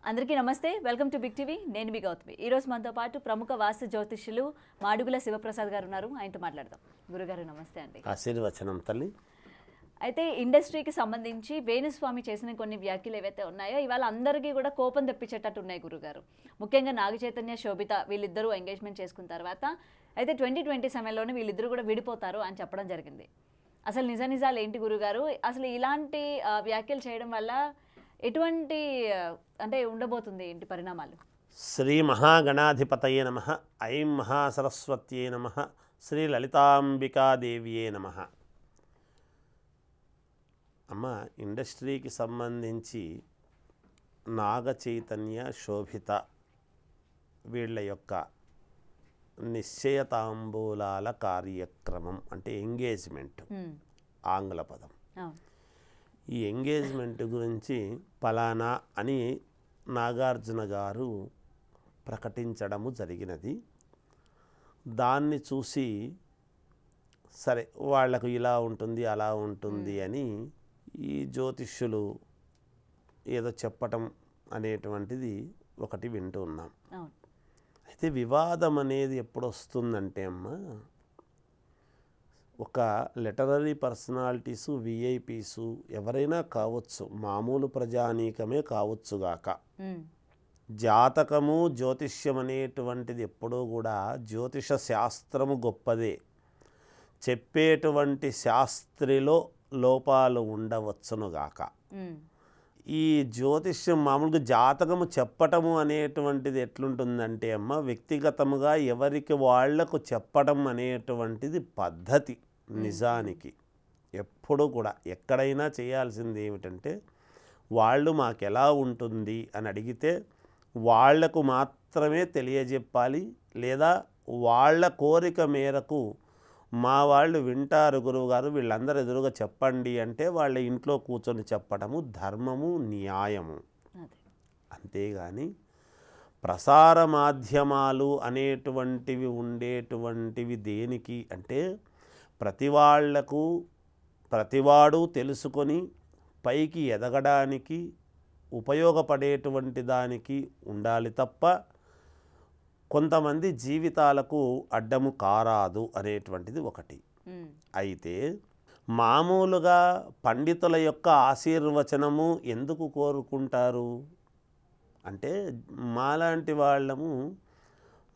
అందరికీ నమస్తే. Welcome to Big TV. నేను మీ గౌతమి. ఈ రోజు మనతో పాటు ప్రముఖ వాస్తు జ్యోతిష్యులు మాడుగుల శివప్రసాద్ గారు ఉన్నారు. ఆయనతో మాట్లాడదాం. గురుగారు నమస్తే అండి. ఆశీర్వచనం తల్లి. అయితే ఇండస్ట్రీకి సంబంధించి వేణుస్వామి చేసిన కొన్ని వ్యాఖ్యలు ఏవైతే ఉన్నాయో ఇవాళ అందరికీ కూడా కోపం తెప్పించేటట్టు ఉన్నాయి గురుగారు. ముఖ్యంగా నాగ చైతన్య, శోభిత వీళ్ళిద్దరూ ఎంగేజ్మెంట్ చేసుకున్న తర్వాత అయితే 2020 సమయంలోనే వీళ్ళిద్దరూ కూడా విడిపోతారు అని చెప్పడం జరిగింది. అసలు నిజాలు ఏంటి గురుగారు? అసలు ఇలాంటి వ్యాఖ్యలు చేయడం వల్ల ఎటువంటి అంటే ఉండబోతుంది ఏంటి పరిణామాలు? శ్రీ మహాగణాధిపతయే నమః. ఐం మహాసరస్వత్యే నమః. శ్రీ లలితాంబికాదేవియే నమః. అమ్మ, ఇండస్ట్రీకి సంబంధించి నాగ చైతన్య, శోభిత వీళ్ళ యొక్క నిశ్చయతాంబూలాల కార్యక్రమం అంటే ఎంగేజ్మెంట్ ఆంగ్ల పదం. ఈ ఎంగేజ్మెంట్ గురించి ఫలానా అని నాగార్జున గారు ప్రకటించడము జరిగినది. దాన్ని చూసి సరే వాళ్లకు ఇలా ఉంటుంది అలా ఉంటుంది అని ఈ జ్యోతిష్యులు ఏదో చెప్పటం అనేటువంటిది ఒకటి వింటూ ఉన్నాం. అయితే వివాదం అనేది ఎప్పుడు వస్తుందంటే అమ్మ, ఒక లిటరరీ పర్సనాలిటీసు, విఐపీసు ఎవరైనా కావచ్చు, మామూలు ప్రజానీకమే కావచ్చుగాక. జాతకము, జ్యోతిష్యం అనేటువంటిది ఎప్పుడూ కూడా జ్యోతిష శాస్త్రము గొప్పదే. చెప్పేటువంటి శాస్త్రిలో లోపాలు ఉండవచ్చునుగాక. ఈ జ్యోతిష్యం మామూలుగా జాతకము చెప్పటము అనేటువంటిది ఎట్లుంటుందంటే అమ్మ, వ్యక్తిగతముగా ఎవరికి వాళ్లకు చెప్పడం అనేటువంటిది పద్ధతి. నిజానికి ఎప్పుడూ కూడా ఎక్కడైనా చేయాల్సింది ఏమిటంటే, వాళ్ళు మాకెలా ఉంటుంది అని అడిగితే వాళ్లకు మాత్రమే తెలియజెప్పాలి. లేదా వాళ్ళ కోరిక మేరకు మా వాళ్ళు వింటారు గురువుగారు, వీళ్ళందరూ ఎదురుగా చెప్పండి అంటే వాళ్ళ ఇంట్లో కూర్చొని చెప్పడము ధర్మము, న్యాయము. అంతేగాని ప్రసార మాధ్యమాలు అనేటువంటివి ఉండేటువంటివి దేనికి అంటే, ప్రతివాళ్లకు ప్రతివాడు తెలుసుకొని పైకి ఎదగడానికి ఉపయోగపడేటువంటి దానికి ఉండాలి తప్ప కొంతమంది జీవితాలకు అడ్డము కారాదు అనేటువంటిది ఒకటి. అయితే మామూలుగా పండితుల యొక్క ఆశీర్వచనము ఎందుకు కోరుకుంటారు అంటే, మాలాంటి వాళ్ళము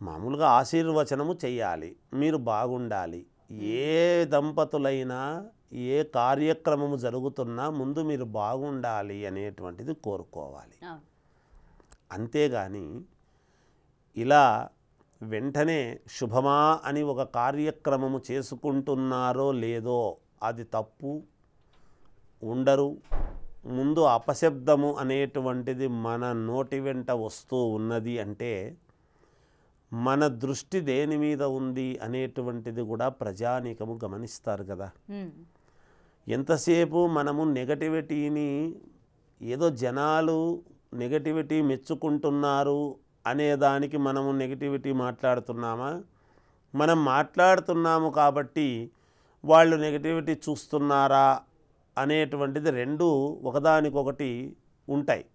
మామూలుగా ఆశీర్వచనము చెయ్యాలి, మీరు బాగుండాలి. ఏ దంపతులైనా ఏ కార్యక్రమము జరుగుతున్నా ముందు మీరు బాగుండాలి అనేటువంటిది కోరుకోవాలి. అంతేగాని ఇలా వెంటనే శుభమా అని ఒక కార్యక్రమము చేసుకుంటున్నారో లేదో అది తప్పు. ఉండరు. ముందు అపశబ్దము అనేటువంటిది మన నోటి వెంట వస్తూ ఉన్నది అంటే మన దృష్టి దేని మీద ఉంది అనేటువంటిది కూడా ప్రజానీకము గమనిస్తారు కదా. ఎంతసేపు మనము నెగటివిటీని ఏదో జనాలు నెగటివిటీ మెచ్చుకుంటున్నారు అనేదానికి మనము నెగటివిటీ మాట్లాడుతున్నామా? మనం మాట్లాడుతున్నాము కాబట్టి వాళ్ళు నెగటివిటీ చూస్తున్నారా అనేటువంటిది రెండు ఒకదానికొకటి ఉంటాయి.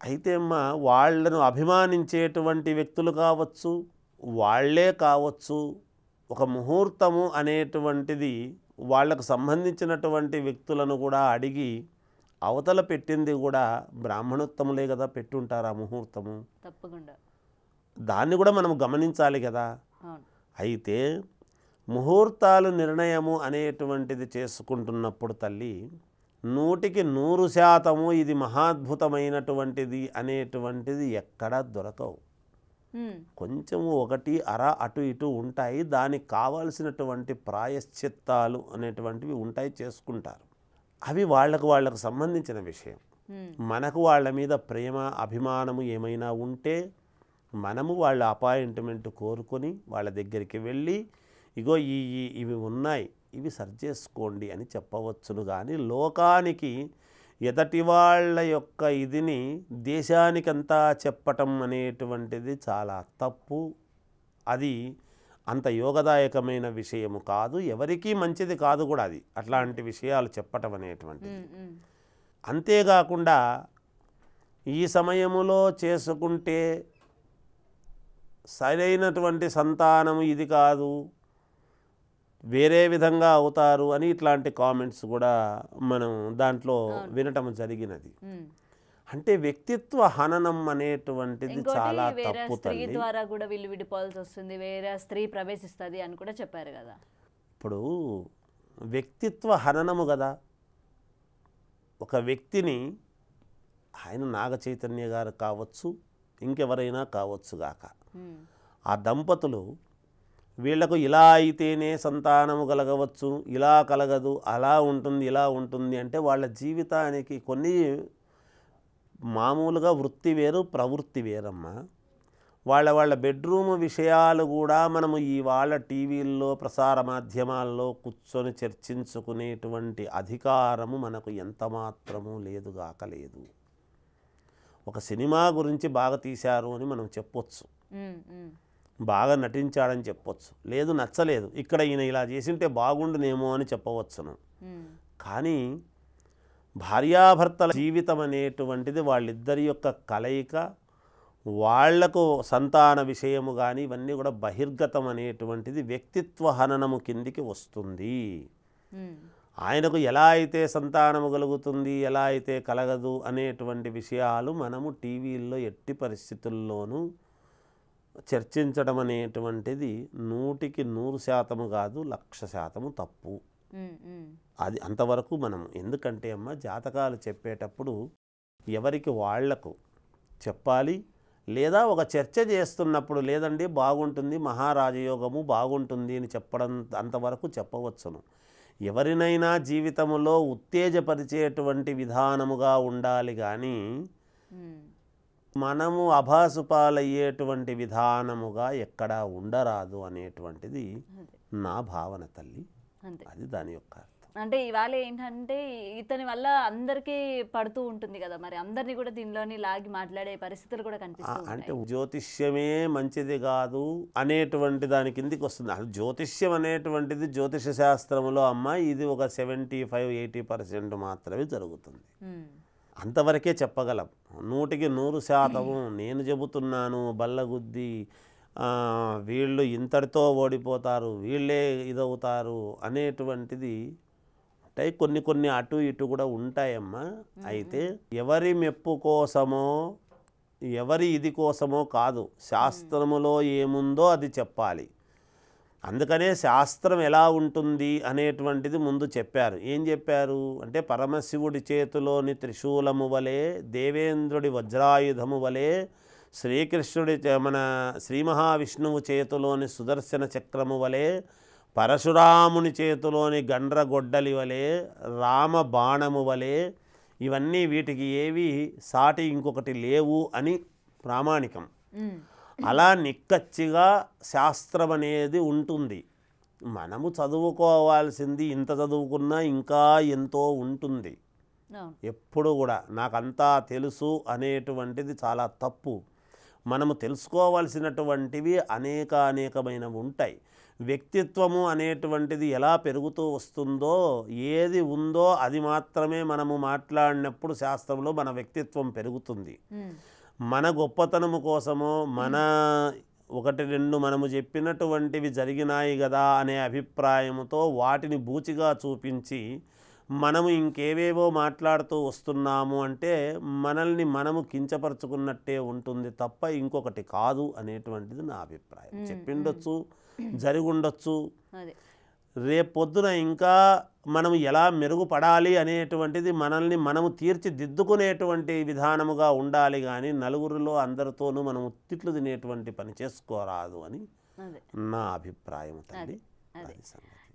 అయితే అమ్మ, వాళ్ళను అభిమానించేటువంటి వ్యక్తులు కావచ్చు, వాళ్ళే కావచ్చు, ఒక ముహూర్తము అనేటువంటిది వాళ్లకు సంబంధించినటువంటి వ్యక్తులను కూడా అడిగి అవతల పెట్టింది కూడా బ్రాహ్మణోత్తములే కదా పెట్టుంటారు ఆ ముహూర్తము. తప్పకుండా దాన్ని కూడా మనం గమనించాలి కదా. అయితే ముహూర్తాలు నిర్ణయము అనేటువంటిది చేసుకుంటున్నప్పుడు తల్లి 100% ఇది మహాద్భుతమైనటువంటిది అనేటువంటిది ఎక్కడా దొరకవు. కొంచెము ఒకటి అర అటు ఇటు ఉంటాయి. దానికి కావాల్సినటువంటి ప్రాయశ్చిత్తాలు అనేటువంటివి ఉంటాయి, చేసుకుంటారు. అవి వాళ్ళకు సంబంధించిన విషయం. మనకు వాళ్ళ మీద ప్రేమ, అభిమానము ఏమైనా ఉంటే మనము వాళ్ళ అపాయింట్మెంట్ కోరుకొని వాళ్ళ దగ్గరికి వెళ్ళి ఇగో ఇవి ఉన్నాయి, ఇవి సరి చేసుకోండి అని చెప్పవచ్చును. కానీ లోకానికి ఎదటి వాళ్ళ యొక్క ఇదిని దేశానికంతా చెప్పటం అనేటువంటిది చాలా తప్పు. అది అంత యోగదాయకమైన విషయము కాదు, ఎవరికీ మంచిది కాదు కూడా అది అట్లాంటి విషయాలు చెప్పటం అనేటువంటిది. అంతేకాకుండా ఈ సమయములో చేసుకుంటే సరైనటువంటి సంతానము ఇది కాదు, వేరే విధంగా అవుతారు అని ఇట్లాంటి కామెంట్స్ కూడా మనం దాంట్లో వినటం జరిగినది. అంటే వ్యక్తిత్వ హననం అనేటువంటిది చాలా వేరే తప్పు స్త్రీ తల్లి. ద్వారా కూడా వీళ్ళు విడిపోవాల్సి వస్తుంది, వేరే స్త్రీ ప్రవేశిస్తుంది అని కూడా చెప్పారు కదా. ఇప్పుడు వ్యక్తిత్వ హననము కదా. ఒక వ్యక్తిని ఆయన నాగ చైతన్య గారు కావచ్చు, ఇంకెవరైనా కావచ్చు గాక, ఆ దంపతులు వీళ్లకు ఇలా అయితేనే సంతానము కలగవచ్చు, ఇలా కలగదు, అలా ఉంటుంది, ఇలా ఉంటుంది అంటే వాళ్ళ జీవితానికి కొన్ని మామూలుగా వృత్తి వేరు, ప్రవృత్తి వేరమ్మా. వాళ్ళ బెడ్రూమ్ విషయాలు కూడా మనము ఇవాళ టీవీల్లో ప్రసార మాధ్యమాల్లో కూర్చొని చర్చించుకునేటువంటి అధికారము మనకు ఎంత మాత్రము లేదుగాక లేదు. ఒక సినిమా గురించి బాగా తీశారు అని మనం చెప్పొచ్చు, బాగా నటించాడని చెప్పొచ్చు, లేదు నచ్చలేదు, ఇక్కడ ఈయన ఇలా చేసింటే బాగుండునేమో అని చెప్పవచ్చును. కానీ భార్యాభర్తల జీవితం అనేటువంటిది వాళ్ళిద్దరి యొక్క కలయిక, వాళ్లకు సంతాన విషయము కానీ ఇవన్నీ కూడా బహిర్గతం అనేటువంటిది వ్యక్తిత్వ హననము కిందికి వస్తుంది. ఆయనకు ఎలా అయితే సంతానము కలుగుతుంది, ఎలా అయితే కలగదు అనేటువంటి విషయాలు మనము టీవీల్లో ఎట్టి పరిస్థితుల్లోనూ చర్చించడం అనేటువంటిది 100% కాదు, 1,00,000% తప్పు. అది అంతవరకు మనం, ఎందుకంటే అమ్మ జాతకాలు చెప్పేటప్పుడు ఎవరికి వాళ్లకు చెప్పాలి, లేదా ఒక చర్చ చేస్తున్నప్పుడు లేదండి బాగుంటుంది, మహారాజయోగము బాగుంటుంది అని చెప్పడం అంతవరకు చెప్పవచ్చును. ఎవరినైనా జీవితంలో ఉత్తేజపరిచేటువంటి విధానముగా ఉండాలి కానీ మనము అభాసుపాలయ్యేటువంటి విధానముగా ఎక్కడా ఉండరాదు అనేటువంటిది నా భావన తల్లి. అది దాని యొక్క అర్థం. అంటే ఇవాళ ఏంటంటే ఇతని వల్ల అందరికీ పడుతూ ఉంటుంది కదా, మరి అందరినీ కూడా దీనిలోని లాగి మాట్లాడే పరిస్థితులు కూడా కనిపిస్తాయి. అంటే జ్యోతిష్యమే మంచిది కాదు అనేటువంటి దాని కిందికి వస్తుంది. అది జ్యోతిష్యం అనేటువంటిది జ్యోతిష శాస్త్రంలో అమ్మ ఇది ఒక 75-80% మాత్రమే జరుగుతుంది. అంతవరకే చెప్పగలం. 100% నేను చెబుతున్నాను బల్లగుద్ది వీళ్ళు ఇంతటితో ఓడిపోతారు, వీళ్ళే ఇదవుతారు అనేటువంటిది ఉంటాయి. కొన్ని అటు ఇటు కూడా ఉంటాయమ్మా. అయితే ఎవరి మెప్పు కోసమో ఎవరి ఇది కోసమో కాదు, శాస్త్రములో ఏముందో అది చెప్పాలి. అందుకనే శాస్త్రం ఎలా ఉంటుంది అనేటువంటిది ముందు చెప్పారు. ఏం చెప్పారు అంటే పరమశివుడి చేతిలోని త్రిశూలము వలె, దేవేంద్రుడి వజ్రాయుధము వలె, శ్రీకృష్ణుడి మన శ్రీ మహావిష్ణువు చేతిలోని సుదర్శన చక్రము వలె, పరశురాముని చేతిలోని గండ్రగొడ్డలి వలె, రామ బాణము వలె, ఇవన్నీ వీటికి ఏవి సాటి ఇంకొకటి లేవు అని ప్రామాణికం. అలా నిక్కచ్చిగా శాస్త్రం అనేది ఉంటుంది. మనము చదువుకోవాల్సింది ఇంత చదువుకున్నా ఇంకా ఎంతో ఉంటుంది. ఎప్పుడు కూడా నాకంతా తెలుసు అనేటువంటిది చాలా తప్పు. మనము తెలుసుకోవాల్సినటువంటివి అనేకమైనవి ఉంటాయి. వ్యక్తిత్వము అనేటువంటిది ఎలా పెరుగుతూ వస్తుందో, ఏది ఉందో అది మాత్రమే మనము మాట్లాడినప్పుడు శాస్త్రంలో మన వ్యక్తిత్వం పెరుగుతుంది. మన గొప్పతనము కోసమో మన 1-2 మనము చెప్పినటువంటివి జరిగినాయి కదా అనే అభిప్రాయముతో వాటిని బూచిగా చూపించి మనము ఇంకేవేవో మాట్లాడుతూ వస్తున్నాము అంటే మనల్ని మనము కించపరుచుకున్నట్టే ఉంటుంది తప్ప ఇంకొకటి కాదు అనేటువంటిది నా అభిప్రాయం. చెప్పిండొచ్చు, జరిగుండొచ్చు, రేపొద్దున ఇంకా మనం ఎలా మెరుగుపడాలి అనేటువంటిది మనల్ని మనము తీర్చిదిద్దుకునేటువంటి విధానముగా ఉండాలి. కానీ నలుగురిలో అందరితోనూ మనము తిట్లు తినేటువంటి పని చేసుకోరాదు అని నా అభిప్రాయం తల్లి.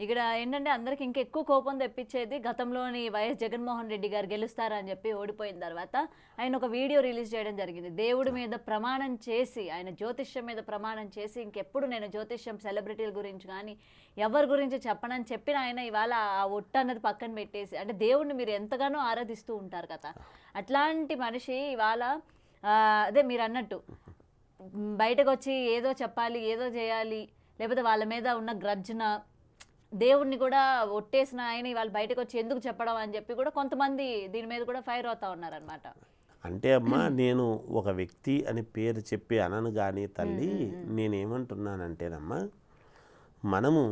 ఇక్కడ ఏంటంటే అందరికి ఇంకా ఎక్కువ కోపం తెప్పించేది గతంలోని వైఎస్ జగన్మోహన్ రెడ్డి గారు గెలుస్తారని చెప్పి ఓడిపోయిన తర్వాత ఆయన ఒక వీడియో రిలీజ్ చేయడం జరిగింది. దేవుడి మీద ప్రమాణం చేసి, ఆయన జ్యోతిష్యం మీద ప్రమాణం చేసి ఇంకెప్పుడు నేను జ్యోతిష్యం సెలబ్రిటీల గురించి కానీ ఎవరి గురించి చెప్పనని చెప్పిన ఆయన ఇవాళ ఆ ఒట్టు అన్నది పక్కన పెట్టేసి, అంటే దేవుడిని మీరు ఎంతగానో ఆరాధిస్తూ ఉంటారు కదా, అట్లాంటి మనిషి ఇవాళ అదే మీరు అన్నట్టు బయటకు వచ్చి ఏదో చెప్పాలి, ఏదో చేయాలి, లేకపోతే వాళ్ళ మీద ఉన్న గ్రడ్జ్న దేవుణ్ణి కూడా ఒట్టేసిన ఆయన వాళ్ళు బయటకు వచ్చి ఎందుకు చెప్పడం అని చెప్పి కూడా కొంతమంది దీని మీద కూడా ఫైర్ అవుతా ఉన్నారనమాట. అంటే అమ్మా నేను ఒక వ్యక్తి అని పేరు చెప్పి అనను కానీ తల్లి, నేనేమంటున్నానంటేనమ్మా, మనము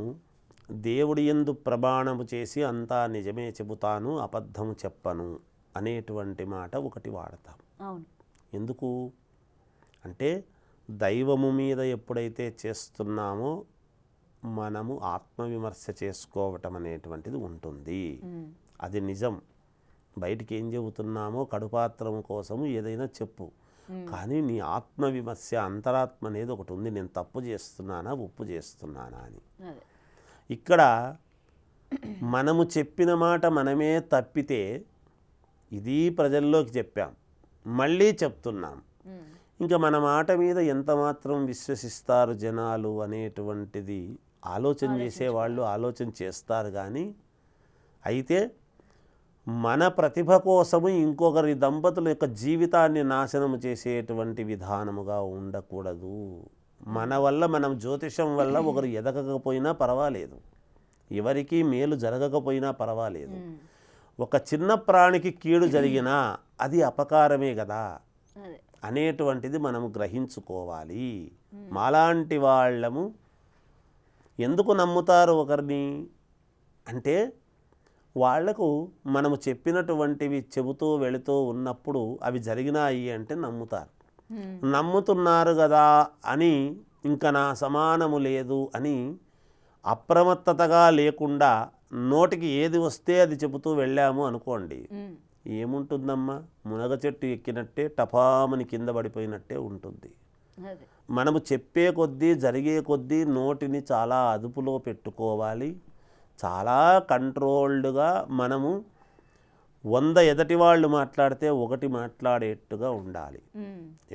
దేవుడి యందు ప్రమాణము చేసి అంతా నిజమే చెబుతాను అబద్ధము చెప్పను అనేటువంటి మాట ఒకటి వాడతాం. అవును. ఎందుకు అంటే దైవము మీద ఎప్పుడైతే చేస్తున్నామో మనము ఆత్మవిమర్శ చేసుకోవటం అనేటువంటిది ఉంటుంది. అది నిజం. బయటికి ఏం చెబుతున్నామో కడుపాత్రము కోసము ఏదైనా చెప్పు, కానీ నీ ఆత్మవిమర్శ అంతరాత్మ అనేది ఒకటి ఉంది. నేను తప్పు చేస్తున్నానా ఒప్పు చేస్తున్నానా అని. ఇక్కడ మనము చెప్పిన మాట మనమే తప్పితే ఇది ప్రజల్లోకి చెప్పాం, మళ్ళీ చెప్తున్నాం, ఇంకా మన మాట మీద ఎంత మాత్రం విశ్వసిస్తారు జనాలు అనేటువంటిది ఆలోచన చేసేవాళ్ళు ఆలోచన చేస్తారు. కానీ అయితే మన ప్రతిభ కోసము ఇంకొకరి దంపతుల యొక్క జీవితాన్ని నాశనం చేసేటువంటి విధానముగా ఉండకూడదు. మన వల్ల, మనం జ్యోతిషం వల్ల ఒకరు ఎదగకపోయినా పర్వాలేదు, ఎవరికి మేలు జరగకపోయినా పర్వాలేదు, ఒక చిన్న ప్రాణికి కీడు జరిగినా అది అపకారమే కదా అనేటువంటిది మనం గ్రహించుకోవాలి. మాలాంటి వాళ్ళము ఎందుకు నమ్ముతారు ఒకరిని అంటే, వాళ్లకు మనము చెప్పినటువంటివి చెబుతూ వెళుతూ ఉన్నప్పుడు అవి జరిగినాయి అంటే నమ్ముతారు. నమ్ముతున్నారు కదా అని ఇంకా నా సమానము లేదు అని అప్రమత్తతగా లేకుండా నోటికి ఏది వస్తే అది చెబుతూ వెళ్ళాము అనుకోండి, ఏముంటుందమ్మా, మునగ చెట్టు ఎక్కినట్టే టపామని కింద పడిపోయినట్టే ఉంటుంది. మనము చెప్పే కొద్దీ జరిగే కొద్దీ నోటిని చాలా అదుపులో పెట్టుకోవాలి. చాలా కంట్రోల్డ్గా మనము 100 ఎదటి వాళ్ళు మాట్లాడితే 1 మాట్లాడేట్టుగా ఉండాలి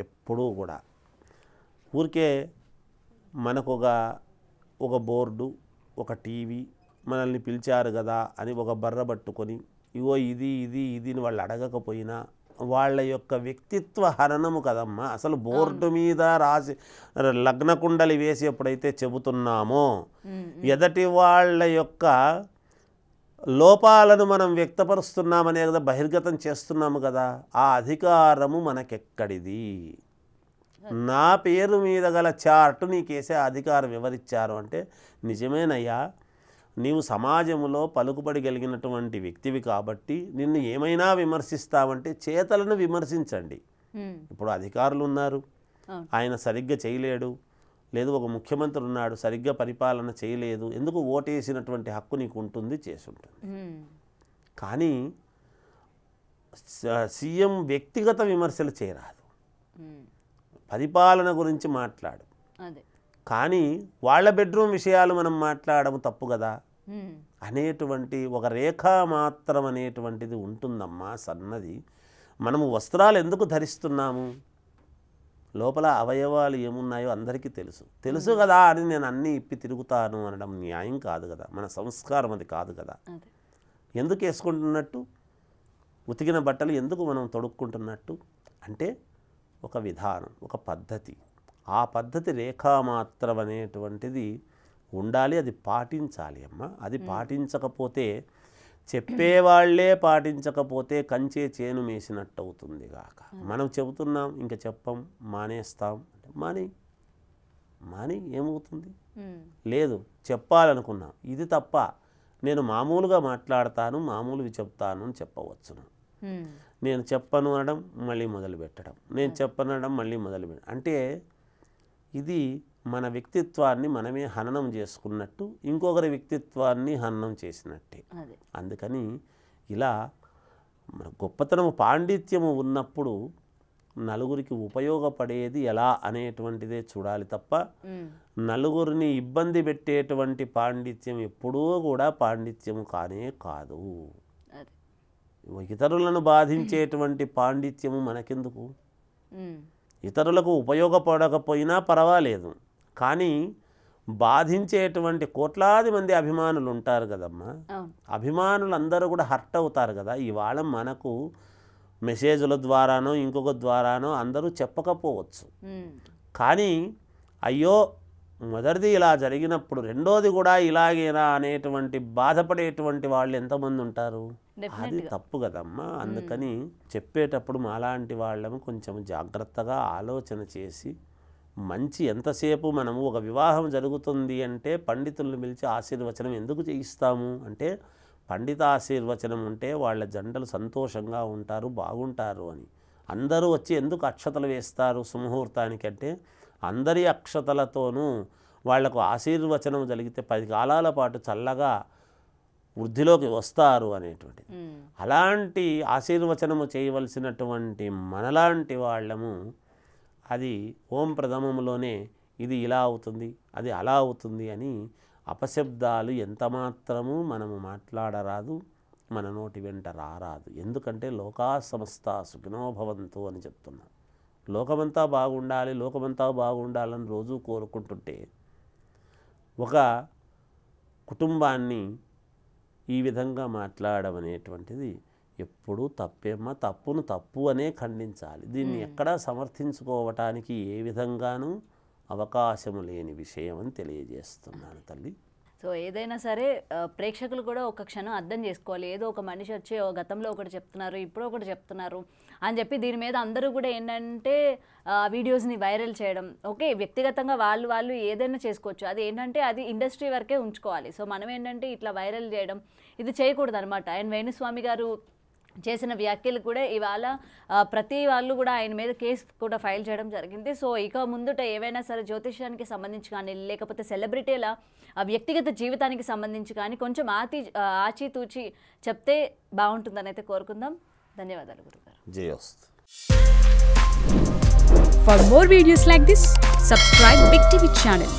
ఎప్పుడూ కూడా. ఊరికే మనకు ఒక బోర్డు, ఒక టీవీ, మనల్ని పిలిచారు కదా అని ఒక బర్ర పట్టుకొని ఇగో ఇది ఇది ఇదిని వాళ్ళు అడగకపోయినా వాళ్ళ యొక్క వ్యక్తిత్వ హననము కదమ్మా. అసలు బోర్డు మీద రాసి లగ్న కుండలి వేసి ఎప్పుడైతే చెబుతున్నామో ఎదటి వాళ్ళ యొక్క లోపాలను మనం వ్యక్తపరుస్తున్నామనే కదా, బహిర్గతం చేస్తున్నాము కదా. ఆ అధికారము మనకెక్కడిది? నా పేరు మీద గల చార్టు నీకేసే అధికారం ఎవరిచ్చారు అంటే, నిజమేనయ్యా, నీవు సమాజంలో పలుకుబడి కలిగినటువంటి వ్యక్తివి కాబట్టి నిన్ను ఏమైనా విమర్శిస్తావంటే చేతలను విమర్శించండి. ఇప్పుడు అధికారులు ఉన్నారు, ఆయన సరిగ్గా చేయలేడు, లేదు ఒక ముఖ్యమంత్రి ఉన్నాడు సరిగ్గా పరిపాలన చేయలేదు, ఎందుకు ఓటేసినటువంటి హక్కు నీకు ఉంటుంది, చేసుంటుంది. కానీ సీఎం వ్యక్తిగత విమర్శలు చేయరాదు, పరిపాలన గురించి మాట్లాడు. కానీ వాళ్ళ బెడ్రూమ్ విషయాలు మనం మాట్లాడము తప్పు కదా అనేటువంటి ఒక రేఖా మాత్రం అనేటువంటిది ఉంటుందమ్మా, సన్నది. మనము వస్త్రాలు ఎందుకు ధరిస్తున్నాము? లోపల అవయవాలు ఏమున్నాయో అందరికీ తెలుసు కదా అని నేను అన్నీ ఇప్పి తిరుగుతాను అనడం న్యాయం కాదు కదా, మన సంస్కారం అది కాదు కదా. ఎందుకు వేసుకుంటున్నట్టు? ఉతికిన బట్టలు ఎందుకు మనం తొడుక్కుంటున్నట్టు అంటే ఒక విధానం, ఒక పద్ధతి. ఆ పద్ధతి రేఖామాత్రం అనేటువంటిది ఉండాలి, అది పాటించాలి అమ్మ. అది పాటించకపోతే, చెప్పేవాళ్లే పాటించకపోతే కంచే చేను మేసినట్టు అవుతుంది గాక. మనం చెబుతున్నాం, ఇంకా చెప్పం, మానేస్తాం అంటే మాని ఏమవుతుంది? లేదు, చెప్పాలనుకున్నాం, ఇది తప్ప, నేను మామూలుగా మాట్లాడతాను, మామూలువి చెప్తాను అని చెప్పవచ్చును. నేను చెప్పను అనడం మళ్ళీ మొదలు పెట్టడం, నేను చెప్పను అనడం మళ్ళీ మొదలుపెట్టడం అంటే ఇది మన వ్యక్తిత్వాన్ని మనమే హననం చేసుకున్నట్టు, ఇంకొకరి వ్యక్తిత్వాన్ని హననం చేసినట్టే. అందుకని ఇలా మన గొప్పతనము, పాండిత్యము ఉన్నప్పుడు నలుగురికి ఉపయోగపడేది ఎలా అనేటువంటిదే చూడాలి తప్ప నలుగురిని ఇబ్బంది పెట్టేటువంటి పాండిత్యం ఎప్పుడూ కూడా పాండిత్యము కానే కాదు. ఇతరులను బాధించేటువంటి పాండిత్యము మనకెందుకు? ఇతరులకు ఉపయోగపడకపోయినా పర్వాలేదు, కానీ బాధించేటువంటి కోట్లాది మంది అభిమానులు ఉంటారు కదమ్మా. అభిమానులు అందరూ కూడా హర్ట్ అవుతారు కదా. ఇవాళ మనకు మెసేజ్ల ద్వారానో ఇంకొక ద్వారానో అందరూ చెప్పకపోవచ్చు, కానీ అయ్యో మొదటిది ఇలా జరిగినప్పుడు రెండోది కూడా ఇలాగేనా అనేటువంటి బాధపడేటువంటి వాళ్ళు ఎంతమంది ఉంటారు? అది తప్పు కదమ్మా. అందుకని చెప్పేటప్పుడు మాలాంటి వాళ్ళము కొంచెం జాగ్రత్తగా ఆలోచన చేసి మంచి ఎంతసేపు మనము ఒక వివాహం జరుగుతుంది అంటే పండితులను పిలిచి ఆశీర్వచనం ఎందుకు చేయిస్తాము అంటే పండిత ఆశీర్వచనం ఉంటే వాళ్ళ జంటలు సంతోషంగా ఉంటారు, బాగుంటారు అని. అందరూ వచ్చి ఎందుకు అక్షతలు వేస్తారు సుముహూర్తానికంటే అందరి అక్షతలతోనూ వాళ్లకు ఆశీర్వచనం జరిగితే 10 కాలాల పాటు చల్లగా వృద్ధిలోకి వస్తారు అనేటువంటిది. అలాంటి ఆశీర్వచనము చేయవలసినటువంటి మనలాంటి వాళ్ళము అది ఓం ప్రథమంలోనే ఇది ఇలా అవుతుంది, అది అలా అవుతుంది అని అపశబ్దాలు ఎంతమాత్రము మనము మాట్లాడరాదు, మన నోటి వెంట రారాదు. ఎందుకంటే లోకా సమస్త సుఖినో భవంతు అని చెప్తున్నాం. లోకమంతా బాగుండాలి, లోకమంతా బాగుండాలని రోజు కోరుకుంటుంటే ఒక కుటుంబాన్ని ఈ విధంగా మాట్లాడడం అనేటువంటిది ఎప్పుడూ తప్పేమ్మా. తప్పును తప్పు అనే ఖండించాలి. దీన్ని ఎక్కడా సమర్థించుకోవటానికి ఏ విధంగానూ అవకాశము లేని విషయం అని తెలియజేస్తున్నాను తల్లి. సో ఏదైనా సరే ప్రేక్షకులు కూడా ఒక క్షణం అర్థం చేసుకోవాలి. ఏదో ఒక మనిషి వచ్చి గతంలో ఒకటి చెప్తున్నారు, ఇప్పుడు ఒకటి చెప్తున్నారు అని చెప్పి దీని మీద అందరూ కూడా ఏంటంటే వీడియోస్ని వైరల్ చేయడం. ఓకే, వ్యక్తిగతంగా వాళ్ళు ఏదైనా చేసుకోవచ్చు, అది ఏంటంటే అది ఇండస్ట్రీ వరకే ఉంచుకోవాలి. సో మనం ఏంటంటే ఇట్లా వైరల్ చేయడం ఇది చేయకూడదు అనమాట. అండ్ వేణుస్వామి గారు చేసిన వ్యాఖ్యలు కూడా ఇవాళ ప్రతి వాళ్ళు కూడా ఆయన మీద కేసు కూడా ఫైల్ చేయడం జరిగింది. సో ఇక ముందుట ఏవైనా సరే జ్యోతిష్యానికి సంబంధించి కానీ లేకపోతే సెలబ్రిటీల వ్యక్తిగత జీవితానికి సంబంధించి కానీ కొంచెం ఆచితూచి చెప్తే బాగుంటుందని అయితే కోరుకుందాం. ధన్యవాదాలు గురుగారు. జయోస్తు. For more videos like this, subscribe Big TV channel.